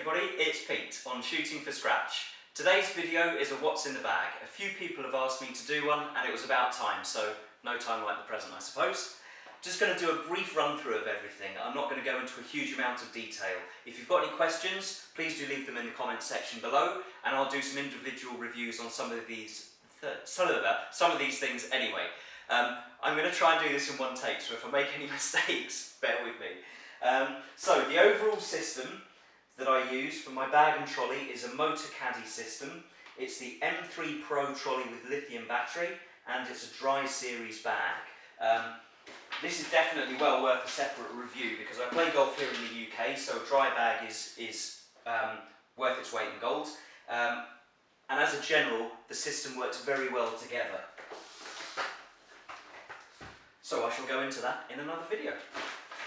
everybody, it's Pete on Shooting for Scratch. Today's video is a what's in the bag. A few people have asked me to do one and it was about time, so no time like the present I suppose. Just going to do a brief run through of everything. I'm not going to go into a huge amount of detail. If you've got any questions, please do leave them in the comments section below and I'll do some individual reviews on some of these things anyway. I'm going to try and do this in one take, so if I make any mistakes, bear with me. So the overall system that I use for my bag and trolley is a motor caddy system. It's the M3 Pro trolley with lithium battery and it's a dry series bag. This is definitely well worth a separate review because I play golf here in the UK, so a dry bag is worth its weight in gold. And as a general, the system works very well together. So I shall go into that in another video.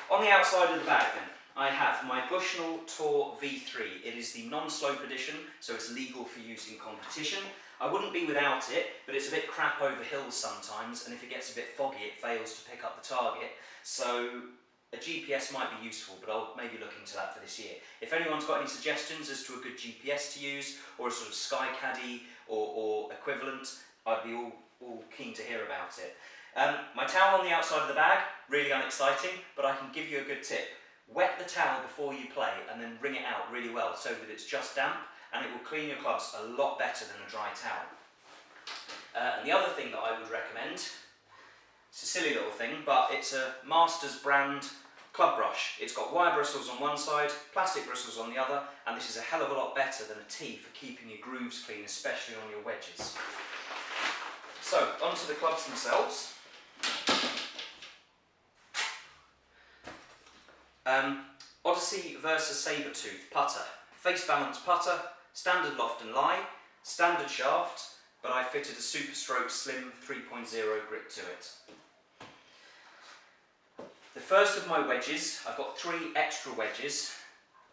On the outside of the bag then, I have my Bushnell Tour V3. It is the non-slope edition, so it's legal for use in competition. I wouldn't be without it, but it's a bit crap over hills sometimes, and if it gets a bit foggy, it fails to pick up the target. So a GPS might be useful, but I'll maybe look into that for this year. If anyone's got any suggestions as to a good GPS to use, or a sort of Sky Caddy or equivalent, I'd be all keen to hear about it. My towel on the outside of the bag, really unexciting, but I can give you a good tip. Wet the towel before you play and then wring it out really well so that it's just damp, and it will clean your clubs a lot better than a dry towel. And the other thing that I would recommend, it's a silly little thing, but it's a Masters brand club brush. It's got wire bristles on one side, plastic bristles on the other, and this is a hell of a lot better than a tee for keeping your grooves clean, especially on your wedges. So, onto the clubs themselves. Odyssey versus Sabertooth putter. Face balance putter, standard loft and lie, standard shaft, but I fitted a Super Stroke Slim 3.0 grip to it. The first of my wedges, I've got 3 extra wedges,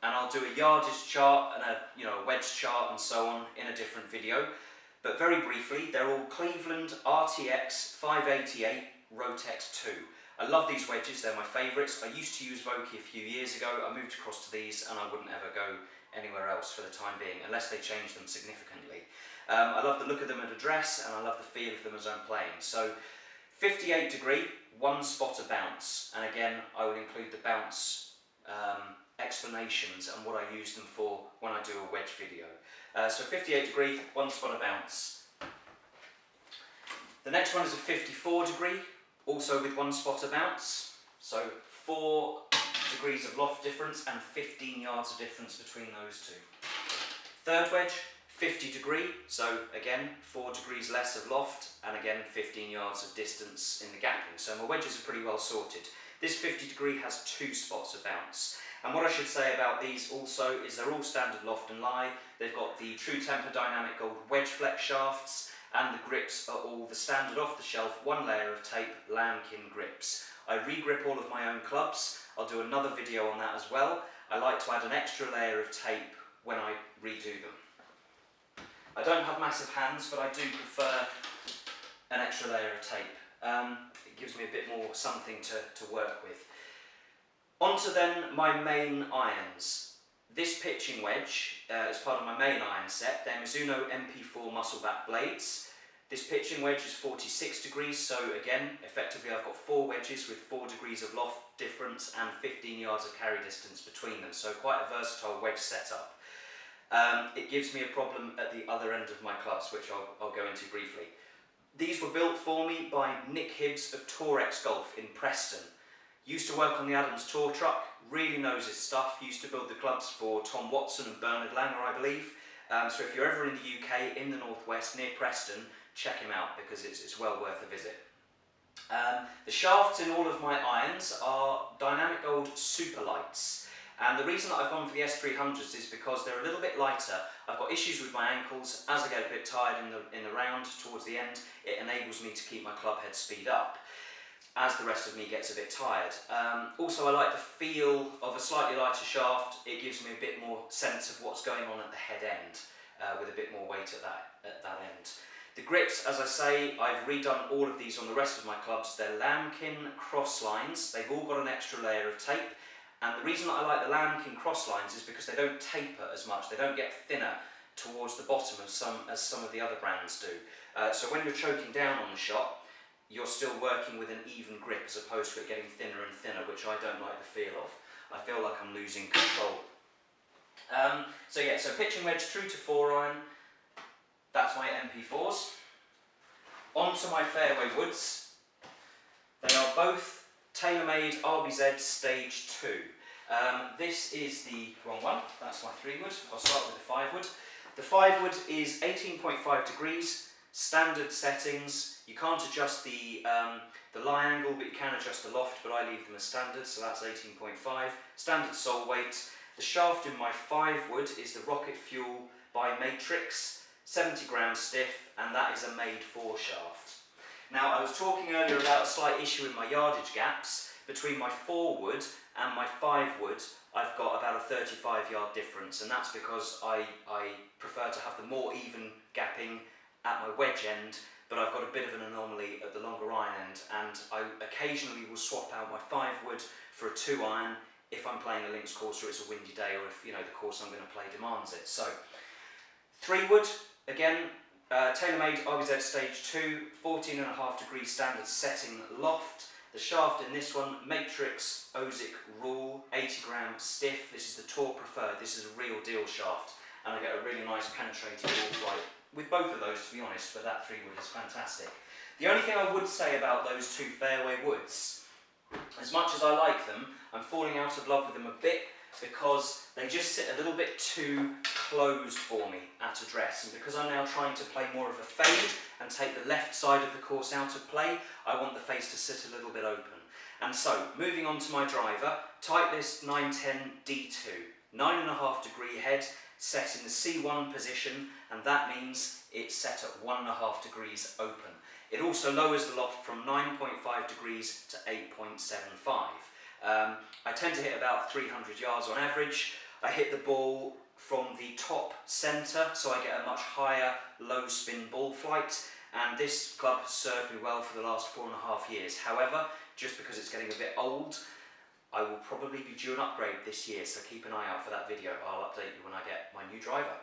and I'll do a yardage chart and a wedge chart and so on in a different video. But very briefly, they're all Cleveland RTX 588 Rotex 2. I love these wedges, they're my favourites. I used to use Vokey a few years ago. I moved across to these and I wouldn't ever go anywhere else for the time being, unless they change them significantly. I love the look of them at address and I love the feel of them as I'm playing. So 58 degree, 1 spot of bounce, and again I will include the bounce explanations and what I use them for when I do a wedge video. So 58 degree, 1 spot of bounce. The next one is a 54 degree, also with 1 spot of bounce. So 4 degrees of loft difference and 15 yards of difference between those two. Third wedge, 50 degree, so again 4 degrees less of loft and again 15 yards of distance in the gapping. So my wedges are pretty well sorted. This 50 degree has 2 spots of bounce. And what I should say about these also is they're all standard loft and lie. They've got the True Temper Dynamic Gold wedge flex shafts, and the grips are all the standard off-the-shelf 1 layer of tape lambkin grips. I re-grip all of my own clubs. I'll do another video on that as well. I like to add an extra layer of tape when I redo them. I don't have massive hands, but I do prefer an extra layer of tape. It gives me a bit more something to work with. Onto then my main irons. This pitching wedge is part of my main iron set. They're Mizuno MP4 muscleback blades. This pitching wedge is 46 degrees, so again, effectively I've got 4 wedges with 4 degrees of loft difference and 15 yards of carry distance between them, so quite a versatile wedge setup. It gives me a problem at the other end of my clubs, which I'll go into briefly. These were built for me by Nick Hibbs of Tourex Golf in Preston. Used to work on the Adams tour truck, really knows his stuff. Used to build the clubs for Tom Watson and Bernard Langer, I believe. So if you're ever in the UK, in the northwest, near Preston, check him out because it's well worth a visit. The shafts in all of my irons are Dynamic Gold Super Lights. And the reason that I've gone for the S300s is because they're a little bit lighter. I've got issues with my ankles. As I get a bit tired in the round towards the end, it enables me to keep my club head speed up as the rest of me gets a bit tired. Also, I like the feel of a slightly lighter shaft. It gives me a bit more sense of what's going on at the head end, with a bit more weight at that end. The grips, as I say, I've redone all of these on the rest of my clubs. They're lambkin cross lines. They've all got an extra layer of tape, And the reason that I like the Lamb King cross lines is because they don't taper as much, they don't get thinner towards the bottom as some of the other brands do. So when you're choking down on the shot, you're still working with an even grip as opposed to it getting thinner and thinner, which I don't like the feel of. I feel like I'm losing control. So yeah, so pitching wedge through to 4-iron, that's my MP4s. Onto my fairway woods. They are both tailor-made RBZ Stage 2. This is the wrong one, that's my 3-wood. I'll start with the 5-wood. The 5-wood is 18.5 degrees, standard settings. You can't adjust the lie angle, but you can adjust the loft, but I leave them as standard, so that's 18.5. Standard sole weight. The shaft in my 5-wood is the Rocket Fuel by Matrix, 70 grams stiff, and that is a made-for shaft. Now, I was talking earlier about a slight issue in my yardage gaps. Between my 4-wood and my 5-wood, I've got about a 35-yard difference, and that's because I prefer to have the more even gapping at my wedge end, but I've got a bit of an anomaly at the longer iron end, and I occasionally will swap out my 5-wood for a 2-iron if I'm playing a links course or it's a windy day, or if, you know, the course I'm going to play demands it. So, 3-wood, again, tailor-made RBZ Stage 2, 14.5 degree standard setting loft. The shaft in this one, Matrix Ozic Rule, 80 gram stiff. This is the Tour Preferred. This is a real deal shaft, and I get a really nice penetrating ball flight with both of those, to be honest, but that 3-wood is fantastic. The only thing I would say about those two fairway woods, as much as I like them, I'm falling out of love with them a bit because they just sit a little bit too closed for me at address, and because I'm now trying to play more of a fade and take the left side of the course out of play, I want the face to sit a little bit open. And so, moving on to my driver, Titleist 910 D2, 9.5 degree head, set in the C1 position, and that means it's set at 1.5 degrees open. It also lowers the loft from 9.5 degrees to 8.75. I tend to hit about 300 yards on average. I hit the ball from the top centre, so I get a much higher low spin ball flight, and this club has served me well for the last 4.5 years. However, just because it's getting a bit old, I will probably be due an upgrade this year, so keep an eye out for that video. I'll update you when I get my new driver.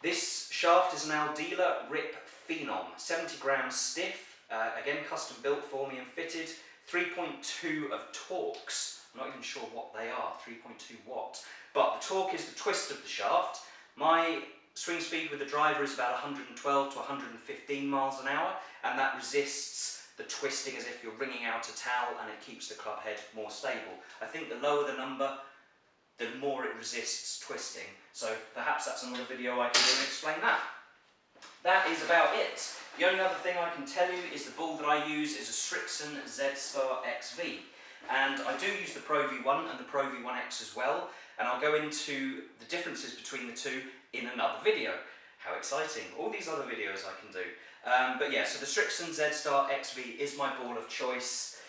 This shaft is now dealer Rip Phenom, 70 grams stiff, again custom built for me and fitted, 3.2 of torques. I'm not even sure what they are, 3.2 watt. But the torque is the twist of the shaft. My swing speed with the driver is about 112 to 115 miles an hour, and that resists the twisting as if you're wringing out a towel, and it keeps the club head more stable. I think the lower the number, the more it resists twisting. So perhaps that's another video I can do and explain that. That is about it. The only other thing I can tell you is the ball that I use is a Strixon Z-Star XV. And I do use the Pro V1 and the Pro V1X as well, and I'll go into the differences between the two in another video. How exciting, all these other videos I can do. But yeah, so the Strixon Z-Star XV is my ball of choice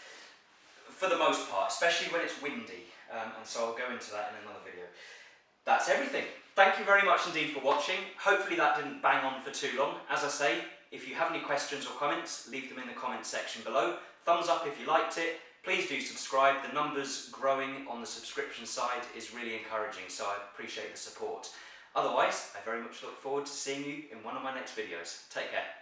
for the most part, especially when it's windy, and so I'll go into that in another video. That's everything. Thank you very much indeed for watching. Hopefully that didn't bang on for too long. As I say, if you have any questions or comments, leave them in the comments section below. Thumbs up if you liked it. Please do subscribe. The numbers growing on the subscription side is really encouraging, so I appreciate the support. Otherwise, I very much look forward to seeing you in one of my next videos. Take care.